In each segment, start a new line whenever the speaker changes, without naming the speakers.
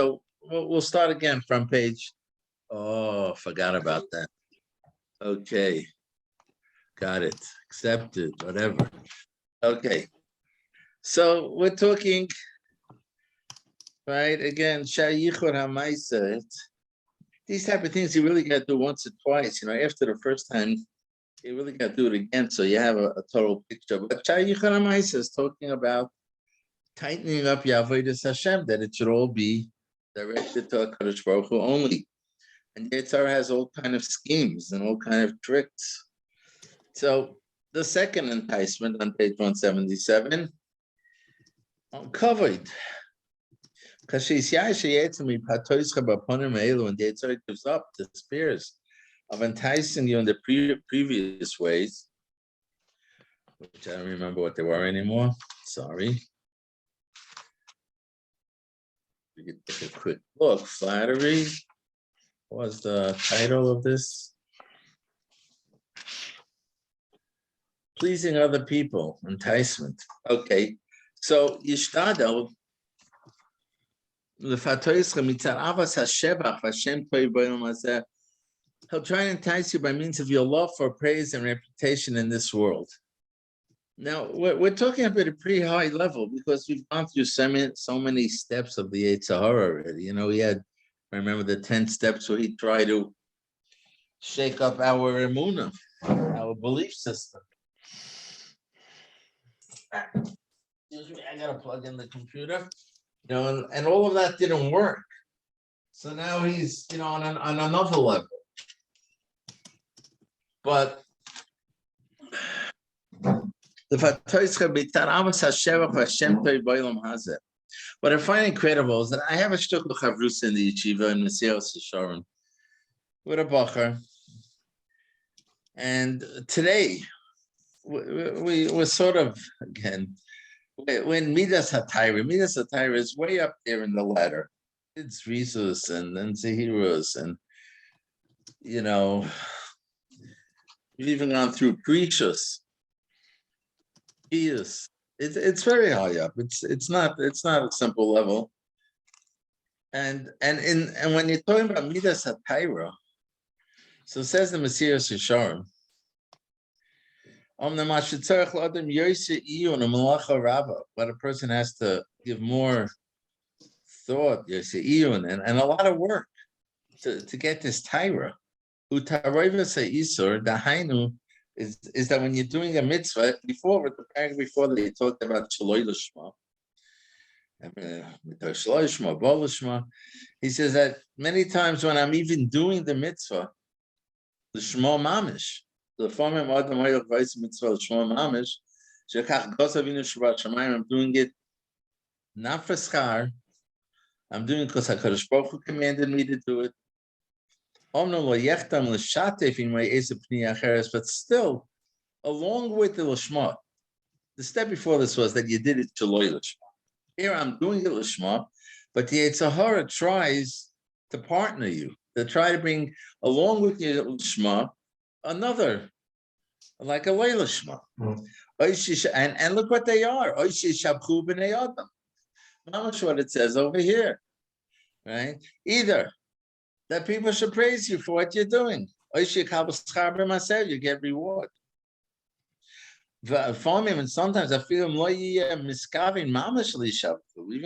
So we'll start again from page. Oh, forgot about that. Okay, got it. Accepted. Whatever. Okay, so we're talking, right? Again, shayichur hamaisa. These type of things you really got to do once or twice. After the first time, you really got to do it again, so you have a total picture. But shayichur hamaisa is talking about tightening up Yavodas Hashem, that it should all be directed to HaKadosh Baruch Hu only. And Yetzirah has all kind of schemes and all kind of tricks. So the second enticement on page 177, covered. Because when the Yetzirah gives up, despairs of enticing you in the previous ways, which I don't remember what they were anymore. Sorry. We could take a quick look. Flattery was the title of this. Pleasing other people, enticement. Okay, so Yishtadel, he'll try and entice you by means of your love for praise and reputation in this world. Now, we're talking about a pretty high level because we've gone through so many steps of the Yetzer Hara already. He had, I remember the 10 steps where he tried to shake up our emunah, our belief system. Excuse me, I gotta plug in the computer. And all of that didn't work. So now he's, on another level. But what I find incredible is that I have a shtuk of chavrus in the yeshiva in Mesilas Yesharim with a bacher, and today we were sort of, again, when Midas HaTorah is way up there in the ladder. It's Rizus and Zehirus, and we've even gone through Precious. Yes, it's very high up. It's not a simple level. And when you're talking about Midas HaTorah, so it says the Mesilas Yesharim, but a person has to give more thought, and a lot of work to get this Torah. Is that when you're doing a mitzvah, before they talked about Shaloi Lishma, he says that many times when I'm even doing the mitzvah, the Shmo Mamish, the form of Adam Hayok Vice Mitzvah Shmo Mamish, I'm doing it not for schar, I'm doing it because HaKadosh Baruch Hu commanded me to do it. But still, along with the Lishma, the step before this was that you did it Shaloi Lishma. Here I'm doing it Lishma, but the Yetzer Hara tries to partner you, to try to bring along with your Lishma another, like a Leilishma. And look what they are. Not what it says over here, right? Either that people should praise you for what you're doing. You get reward. And sometimes I feel even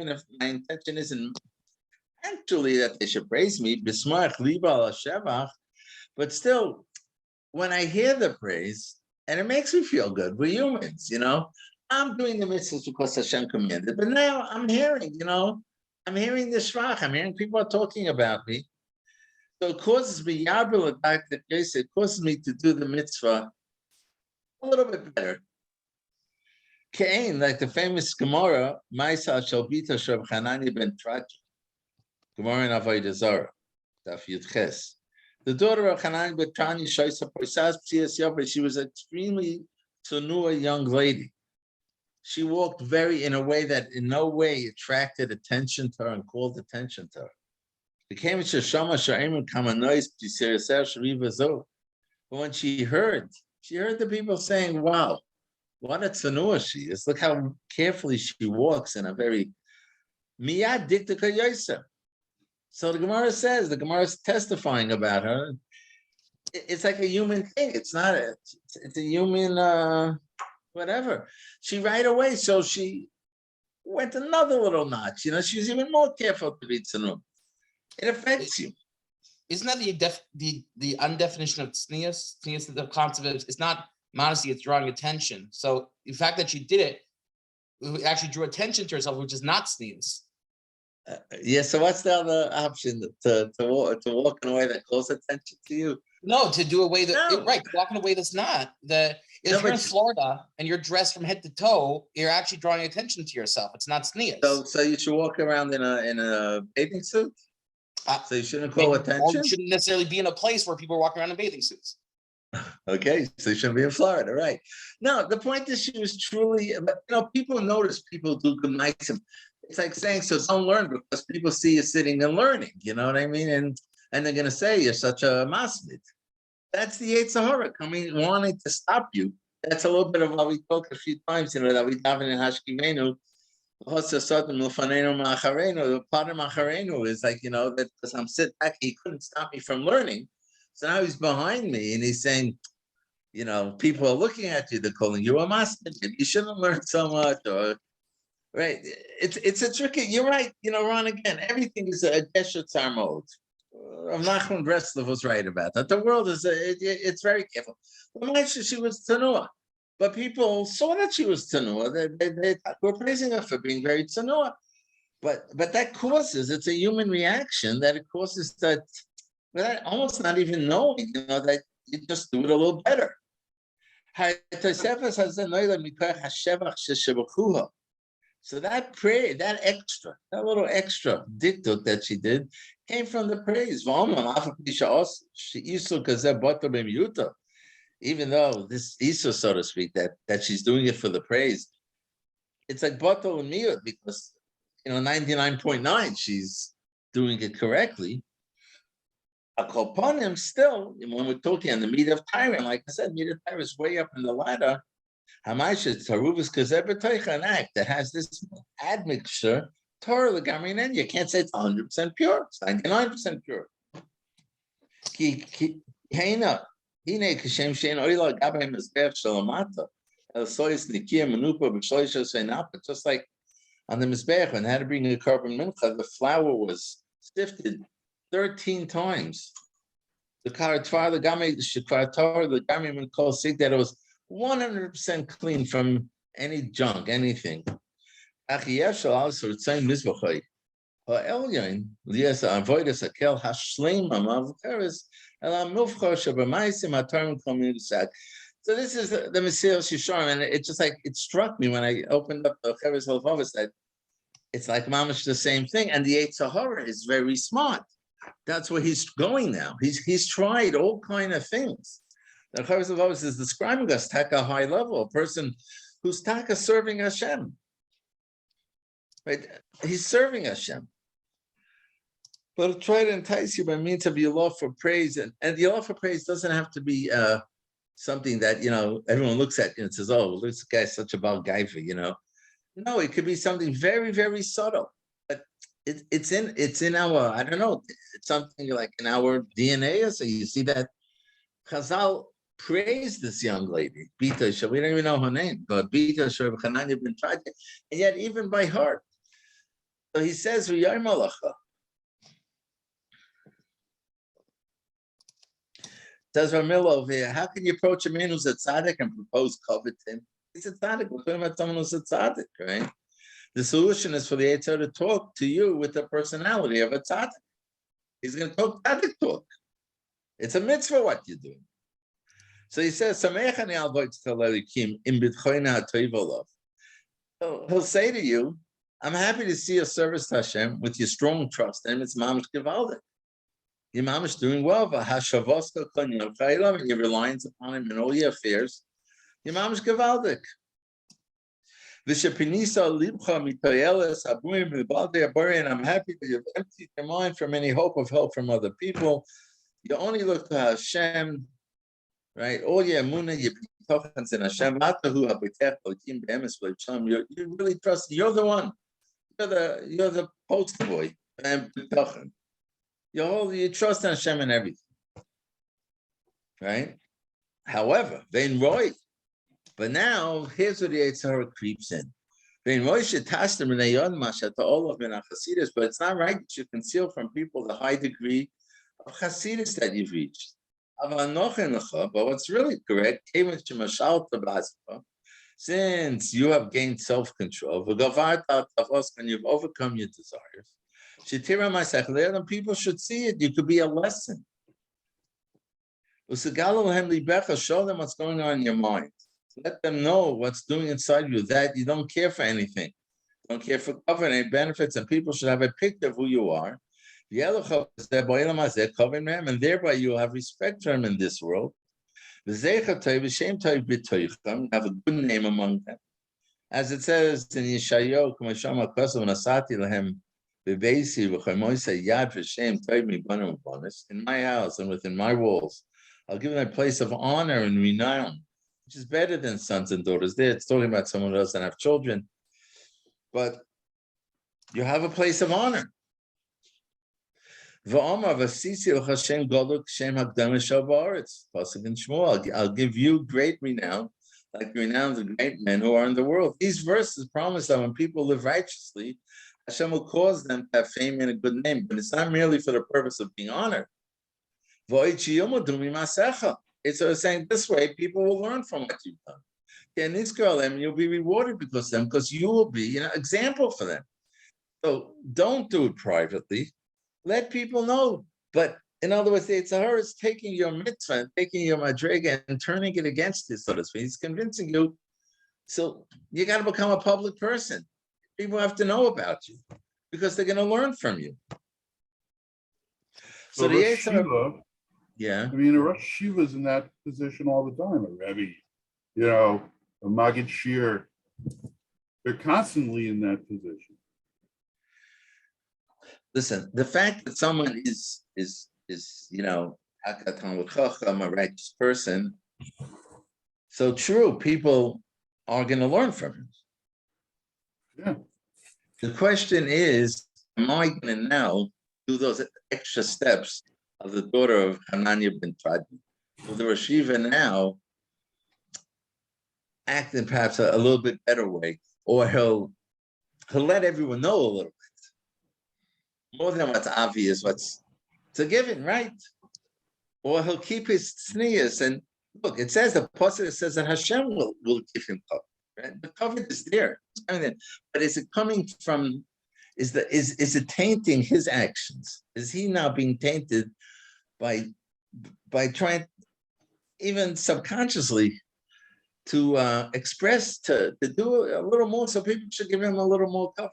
if my intention isn't actually that they should praise me, but still, when I hear the praise, and it makes me feel good, we're humans, I'm doing the mitzvahs because Hashem commanded, but now I'm hearing, I'm hearing the shvach, I'm hearing people are talking about me. So it causes me, it causes me to do the mitzvah a little bit better. Cain, like the famous Gemara, Maisa Shalbita Shab Hanani ben Trach, Gemara in Avodah Zarah, Daf Yud Ches. The daughter of Hanani ben Trach, she was an extremely tsunua young lady. She walked in a way that in no way attracted attention to her and called attention to her. But when she heard the people saying, wow, what a tsunua she is. Look how carefully she walks in a very miyad dikta kayesa. So the Gemara is testifying about her. It's like a human thing. It's not it's a human whatever. She right away, so she went another little notch. She was even more careful to be tzanum. It affects you.
Isn't that the undefinition of tznius? Tznius, the concept of it's not modesty, it's drawing attention. So the fact that she did it actually drew attention to herself, which is not tznius.
Yeah. So what's the other option? To walk in a way that calls attention to you?
No, to do away right, walk in a way that's not if you're in Florida and you're dressed from head to toe, you're actually drawing attention to yourself. It's not tznius.
So you should walk around in a bathing suit. So you shouldn't call attention. Or
you shouldn't necessarily be in a place where people are walking around in bathing suits.
Okay, so you shouldn't be in Florida, right? No, the point is she was truly. People notice people do good nights. It's like saying, so don't learn because people see you sitting and learning. You know what I mean? And they're going to say you're such a masmid. That's the Yetzer Hara coming, wanting to stop you. That's a little bit of what we talked a few times, that we daven in Hashkivenu. The part of Macharenu is like, that because I'm sitting back, he couldn't stop me from learning. So now he's behind me and he's saying, people are looking at you, they're calling you a master. You shouldn't learn so much, right? It's a tricky, you're right, Ron, again, everything is a Geshetzar mode. Nachman Breslov was right about that. The world is, it's very careful. She was Tanua. But people saw that she was Tanua. They were praising her for being very Tanua. But that causes, it's a human reaction that it causes that, without almost not even knowing, that you just do it a little better. So that prayer, that little extra dikduk that she did, came from the praise. Even though this Isa, so to speak, that she's doing it for the praise, it's like batal and miyut because 99.9 she's doing it correctly. Upon him, still, when we're talking on the meat of Tyran, like I said, meat of Tyran is way up in the ladder. Hamaisha Taruvas Kazebetoicha, an act that has this admixture, Torah the Gamin, you can't say it's 100% pure, it's 99% pure. Just like on the Mizbech, when they had to bring a carbon mincha, the flour was sifted 13 times. The Karatvar, the Gami, the Shikvatar, the Gami Minkol Sig, that it was 100% clean from any junk, anything. Achiyeshal also saying Mizbachai. Elyon, Liasa Avoidas Akel Hashleim Amavkaris, Elam Mufcha Shabamaisim Atarim Komunisak. So this is the Messiah Shishar, and it just like it struck me when I opened up the Chavis haLevavos that it's like mamash the same thing, and the Yetzer Hara is very smart. That's where he's going now. He's tried all kind of things. The Chavis haLevavos is describing us taka high level, a person who's taka serving Hashem. Right? He's serving Hashem. But I'll try to entice you by means of your love for praise, and the love for praise doesn't have to be something that everyone looks at and says, "Oh, this guy's such a bad guy for." No, it could be something very, very subtle, but it's in our, I don't know, it's something like in our DNA. Or so you see that Chazal praised this young lady, Bita. We don't even know her name, but Bita Hananya ben Traja, and yet even by heart. So he says, "V'yay malacha." Says Ramil over here, how can you approach a man who's a tzaddik and propose covet him? He's a tzaddik. We're talking about someone who's a tzaddik, right? The solution is for the Yetzer to talk to you with the personality of a tzaddik. He's going to talk tzaddik talk. It's a mitzvah what you're doing. So he says, so he'll say to you, I'm happy to see your service to Hashem with your strong trust in him. It's mamish gevaldik. Your mom is doing well, but Chovos and your reliance upon him in all your affairs. Your mom is gevaldik. And I'm happy that you've emptied your mind from any hope of help from other people. You only look to Hashem, right? All your emunah, your bitochans in Hashem. You really trust. You're the one. You're the poster boy. And bitochan. You trust in Hashem and everything, right? However, Vein Roy, but now here's where the Yitzhara creeps in. Vein Roy should test them in a yon masha to all of Chassidus, but it's not right that you conceal from people the high degree of Chassidus that you've reached. But what's really correct, since you have gained self-control, and you've overcome your desires, people should see it. You could be a lesson. Show them what's going on in your mind. Let them know what's doing inside you, that you don't care for anything. Don't care for covering any benefits, and people should have a picture of who you are. And thereby you will have respect for him in this world. Have a good name among them. As it says in Yeshayahu, in my house and within my walls, I'll give them a place of honor and renown, which is better than sons and daughters. There, it's talking about someone who doesn't have children, but you have a place of honor. I'll give you great renown, like the renown of the great men who are in the world. These verses promise that when people live righteously, Hashem will cause them to have fame and a good name, but it's not merely for the purpose of being honored. It's saying this way, people will learn from what you've done. And this girl, you'll be rewarded because of them, because you will be an example for them. So don't do it privately. Let people know. But in other words, it's her is taking your mitzvah, taking your madrega, and turning it against you, so to speak. He's convincing you. So you got to become a public person. People have to know about you because they're going to learn from you. So the
Shiva,
yeah.
I mean, a Rosh Shiva is in that position all the time. A Rebbe, a Maggid Shir, they're constantly in that position.
Listen, the fact that someone is a righteous person, so true, people are going to learn from him.
Yeah.
The question is, am I going to now do those extra steps of the daughter of Hananiah ben Fadi? Will the Rosh Yeshiva now act in perhaps a little bit better way, or he'll let everyone know a little bit more than what's obvious, it's a given, right? Or he'll keep his tznius, and look, it says the pasuk says that Hashem will give him cover. Right? The cover is there, but is it coming from? Is it tainting his actions? Is he now being tainted by trying, even subconsciously, to express to do a little more, so people should give him a little more cover?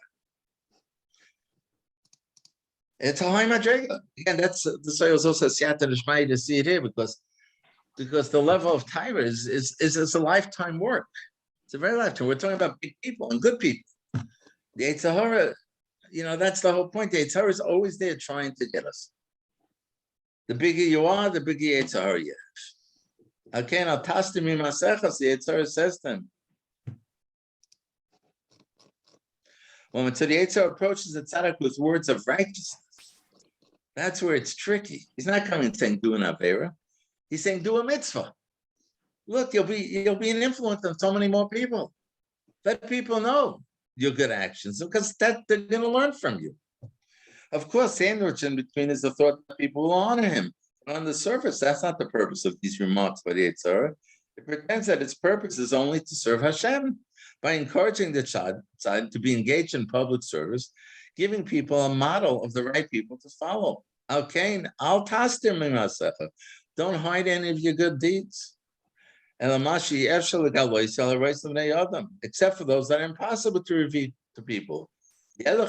It's a high madrega. Again, that's the Soy also Siyata Nishmai to see it here because the level of Tyra is a lifetime work. It's a very lifetime. We're talking about big people and good people. The Yitzhara, that's the whole point. The Yitzhara is always there trying to get us. The bigger you are, the bigger Yitzhara you have. Okay, now Tastim Masechas, the Yitzhara says to him. When the Yitzhara approaches the tzaddik with words of righteousness, that's where it's tricky. He's not coming saying do an avera. He's saying do a mitzvah. Look, you'll be an influence on so many more people. Let people know your good actions because that they're going to learn from you. Of course, sandwich in between is the thought that people will honor him. But on the surface, that's not the purpose of these remarks by the Yitzhara. It pretends that its purpose is only to serve Hashem by encouraging the child to be engaged in public service, giving people a model of the right people to follow. Okay, I'll task them in Masecha. Don't hide any of your good deeds. Except for those that are impossible to reveal to people. As a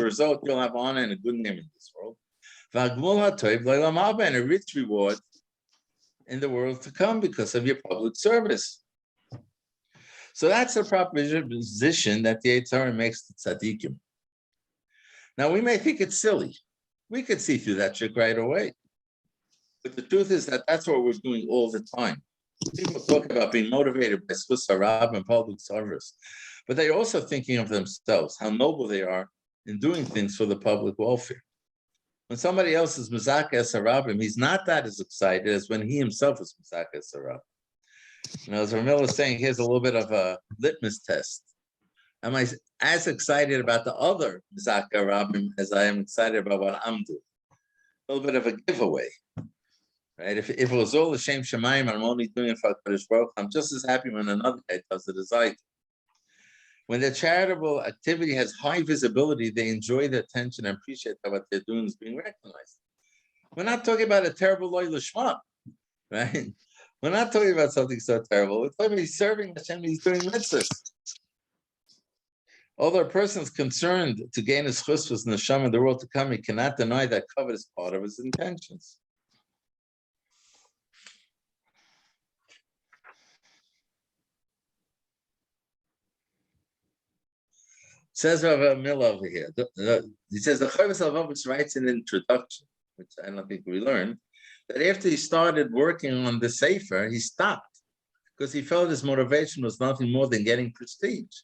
result, you'll have honor and a good name in this world. And a rich reward in the world to come because of your public service. So that's the proposition that the Yitzhara makes to tzaddikim. Now, we may think it's silly. We could see through that trick right away. But the truth is that that's what we're doing all the time. People talk about being motivated by Sfus Harab and public service, but they're also thinking of themselves, how noble they are in doing things for the public welfare. When somebody else is Mizaka Sarabim, he's not that as excited as when he himself is Mizaka Sarabim. As Ramil is saying, here's a little bit of a litmus test. Am I as excited about the other Mizaka Rabim as I am excited about what I'm doing? A little bit of a giveaway. Right? If it was all the Shem Shemaim, I'm only doing it for Kadosh Baruch, I'm just as happy when another guy does it as I do. When the charitable activity has high visibility, they enjoy the attention and appreciate that what they're doing is being recognized. We're not talking about a terrible loy lishma, right? We're not talking about something so terrible. We're talking about he's serving Hashem, he's doing mitzvahs. Although a person is concerned to gain his chusvas in the Neshama in the world to come, he cannot deny that covet is part of his intentions. Says Rav Mill over here. He says the Chovos haLevavos writes in the introduction, which I don't think we learned, that after he started working on the Sefer, he stopped because he felt his motivation was nothing more than getting prestige.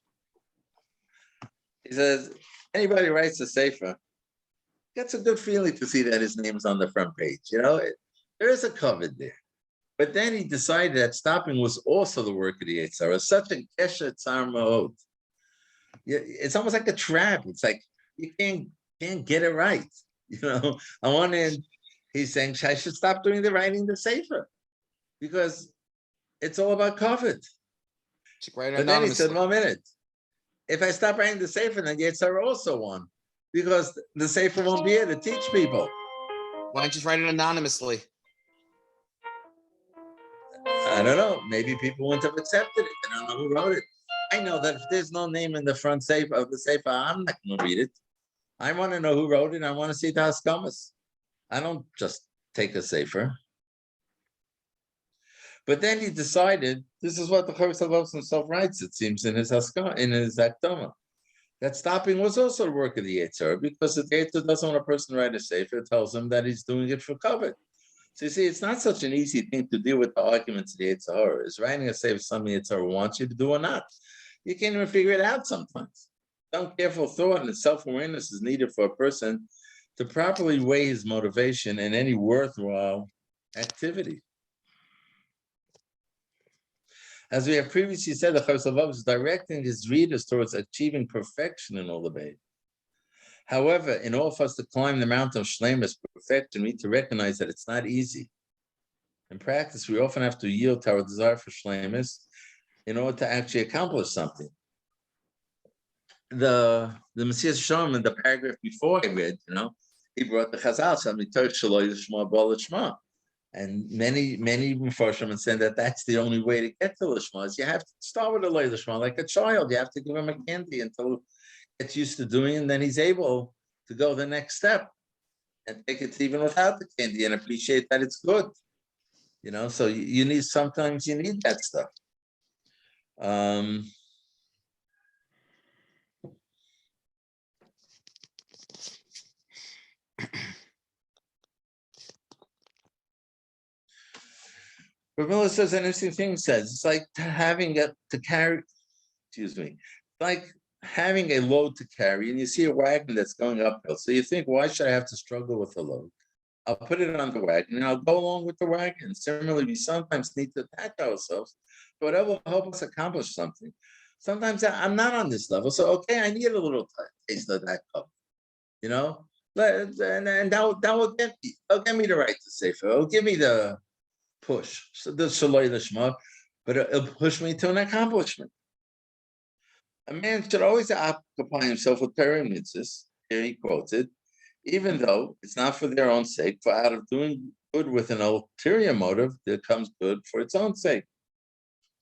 He says, anybody writes a Sefer, gets a good feeling to see that his name's on the front page. There is a covet there. But then he decided that stopping was also the work of the Yetzer Hara, such a kesher tzar ma'od. It's almost like a trap. It's like you can't get it right. On one end, he's saying I should stop doing the writing the Sefer because it's all about covet. But then he said, 1 minute. If I stop writing the Sefer, then Yetzer Hara also won because the Sefer won't be here to teach people.
Why don't you just write it anonymously?
I don't know. Maybe people wouldn't have accepted it. I don't know who wrote it. I know that if there's no name in the front Sefer of the Sefer, I'm not going to read it. I want to know who wrote it. I want to see the Haskamas. I don't just take a Sefer. But then he decided, this is what the Chovos haLevavos himself writes, it seems, in his Akdama, that stopping was also the work of the Yetzer Hara, because if the Yetzer Hara doesn't want a person to write a Sefer, it tells him that he's doing it for covet. So you see, it's not such an easy thing to deal with the arguments of the Yetzer Hara. Is writing a Sefer something the Yetzer Hara wants you to do or not? You can't even figure it out sometimes. Some careful thought and self-awareness is needed for a person to properly weigh his motivation in any worthwhile activity. As we have previously said, the Chovos haLevavos is directing his readers towards achieving perfection in all the Beis. However, in order for us to climb the mountain of Shleimus, perfection, we need to recognize that it's not easy. In practice, we often have to yield to our desire for Shleimus in order to actually accomplish something. The Messias Shalom in the paragraph before I read, he brought the Chazal, and many Mepharshim said that that's the only way to get to Lishma, is you have to start with a Loy Lishma, like a child. You have to give him a candy until he gets used to doing it, and then he's able to go the next step and take it even without the candy and appreciate that it's good. So you need, sometimes you need that stuff. Ramila says an interesting thing. Says it's like having like having a load to carry, and you see a wagon that's going uphill. So you think, why should I have to struggle with the load? I'll put it on the wagon and I'll go along with the wagon. Similarly, we sometimes need to attach ourselves to whatever will help us accomplish something. Sometimes I'm not on this level, so okay, I need a little taste of that cup, and that will get me to write the Sefer. It'll give me the push, so the Shaloi Lishma, but it'll push me to an accomplishment. A man should always occupy himself with Torah mitzvahs. Here he quotes it, even though it's not for their own sake, for out of doing good with an ulterior motive, there comes good for its own sake.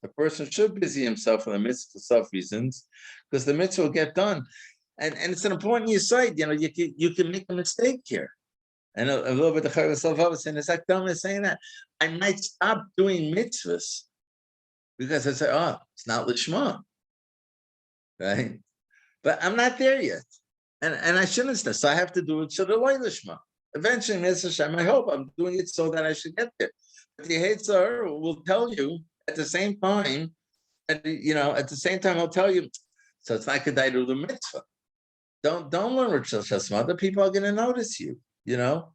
A person should busy himself in the midst of self reasons, because the mitzvah will get done. And it's an important insight. You can make a mistake here. And a little bit of Chovos haLevavos in his Akdama is saying that I might stop doing mitzvahs because I say, it's not Lishma. Right? But I'm not there yet. And I shouldn't start. So I have to do it so the Loy Lishma. Eventually, Mr. Hashem, I hope I'm doing it so that I should get there. But the Yetzer Hara will tell you at the same time, he'll tell you, so it's not kedai to do mitzvah. Don't learn Rosh Hashanah. Other people are going to notice you. You know,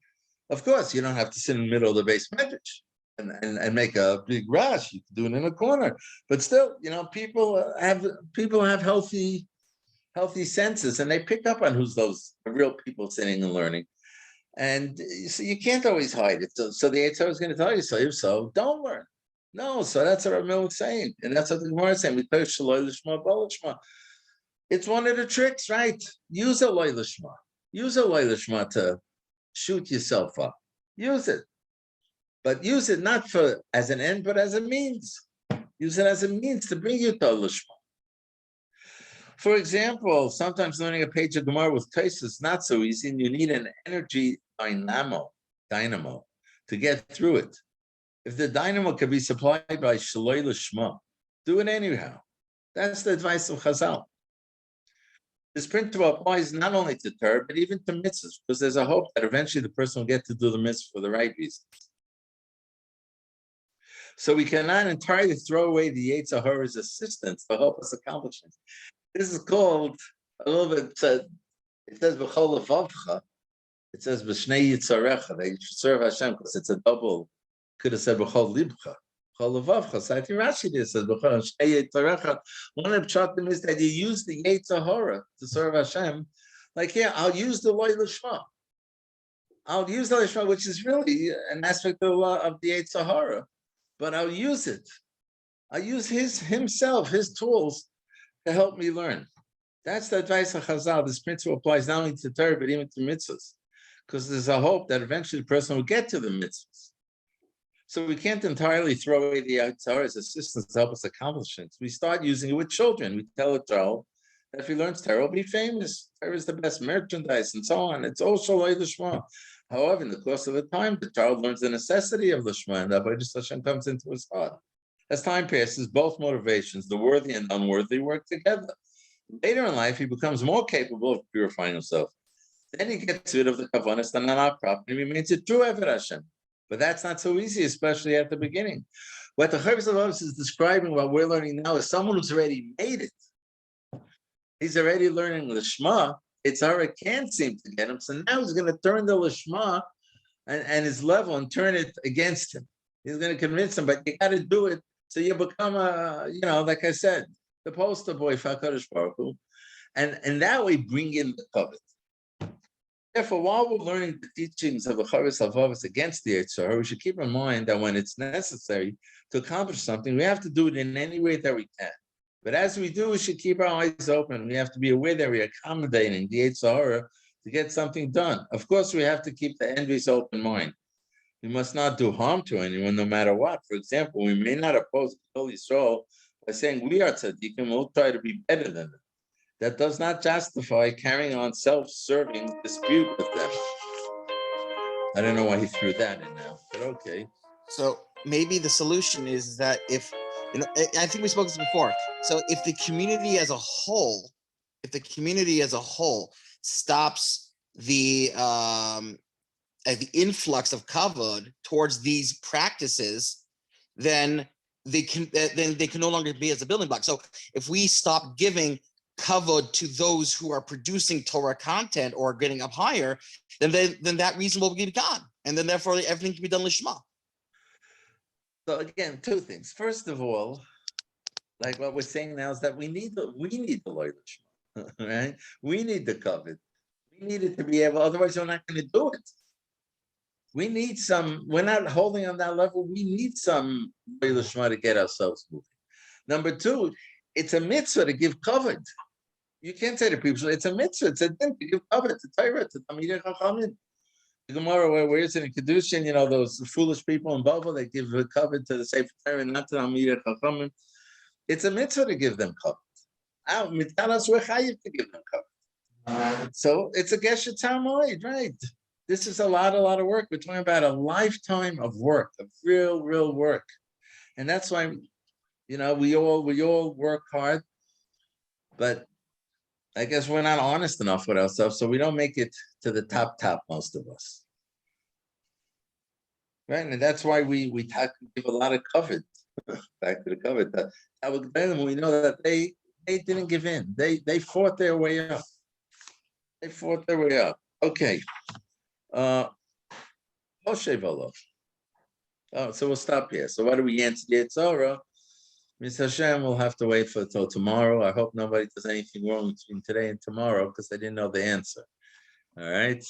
of course, you don't have to sit in the middle of the base medrash and make a big rush. You can do it in a corner, but still, you know, people have healthy senses, and they pick up on who's those real people sitting and learning. And so you can't always hide it. So the Eitzah is going to tell you so don't learn. No, so that's what Ramil is saying, and that's what the Gemara is saying. We pay Shaloi Lishma Bo Lishma. It's one of the tricks, right? Use a Loi Lishma. Use a Loi Lishma to shoot yourself up. Use it, but use it not as an end, but as a means. Use it as a means to bring you to Lishma. For example, sometimes learning a page of Gemara with Tais is not so easy, and you need an energy dynamo to get through it. If the dynamo can be supplied by Shaloi Lishma, do it anyhow. That's the advice of Chazal. This principle applies not only to Torah, but even to mitzvahs, because there's a hope that eventually the person will get to do the mitzvah for the right reasons. So we cannot entirely throw away the Yetzer Hara's assistance to help us accomplish it. This is called a little bit. It says haLevavos. It says b'shnei yitzarecha. They should serve Hashem because it's a double. Could have said b'chol libcha. haLevavos. So I think Rashi did says b'chol shnei yitzarecha. One of the pshatim is that you use the Yetzer Hara to serve Hashem. Like here, I'll use the Loi Lishma. I'll use the Lishma, which is really an aspect of the Yetzer Hara, but I'll use it. I'll use his tools to help me learn. That's the advice of Chazal. This principle applies not only to Torah, but even to mitzvahs, because there's a hope that eventually the person will get to the mitzvahs. So we can't entirely throw away the Yetzer Hara's assistance to help us accomplish things. We start using it with children. We tell a child that if he learns Torah, he'll be famous. Torah is the best merchandise and so on. It's all Shaloi Lishma. However, in the course of the time, the child learns the necessity of Lishma, and that by just Hashem comes into his heart. As time passes, both motivations, the worthy and unworthy, work together. Later in life, he becomes more capable of purifying himself. Then he gets rid of the kavanas and not property, remains a true Eved Hashem. But that's not so easy, especially at the beginning. What the Chovos haLevavos is describing, what we're learning now, is someone who's already made it. He's already learning the Shema. It's already can't seem to get him. So now he's going to turn the Lishma and his level and turn it against him. He's going to convince him, but you got to do it. So you become like I said, the poster boy for HaKadosh Baruch Hu, and that way bring in the covet. Therefore, while we're learning the teachings of the Chovos haLevavos against the Yetzer Hara, we should keep in mind that when it's necessary to accomplish something, we have to do it in any way that we can. But as we do, we should keep our eyes open. We have to be aware that we're accommodating the Yetzer Hara to get something done. Of course, we have to keep the envious open mind. We must not do harm to anyone, no matter what. For example, we may not oppose Kol Yisrael by saying we are tzaddikim, we'll try to be better than them. That does not justify carrying on self-serving dispute with them. I don't know why he threw that in now, but okay.
So maybe the solution is that if, I think we spoke this before. So if the community as a whole stops the influx of kavod towards these practices, then they can no longer be as a building block. So if we stop giving kavod to those who are producing Torah content or getting up higher, then that reason will be gone, and then therefore everything can be done lishma.
So again, two things. First of all, like what we're saying now is that we need the Loi Lishma, right? We need the kavod. We need it to be able. Otherwise, we're not going to do it. We need some. We're not holding on that level. We need some Loi Lishma to get ourselves moving. Number two, it's a mitzvah to give kavod. You can't say to people, it's a mitzvah. It's a din to give kavod to Torah, to Talmidei Chachamim. The Gemara, where is it in Kedushin? You know, those foolish people in Babel, they give kavod to the Sefer Torah, not to Talmidei Chachamim. It's a mitzvah to give them kavod. Mitalas we're chayiv to give them kavod. So it's a geshet tamoid, right? This is a lot of work. We're talking about a lifetime of work, of real work, and that's why, we all work hard, but I guess we're not honest enough with ourselves, so we don't make it to the top, most of us. Right, and that's why we give a lot of kavod. Back to the kavod. We know that they didn't give in. They fought their way up. They fought their way up. Okay. Moshe Volo. Oh, so we'll stop here. So why do we answer the Torah? Mr. Hashem will have to wait till tomorrow. I hope nobody does anything wrong between today and tomorrow because I didn't know the answer. All right.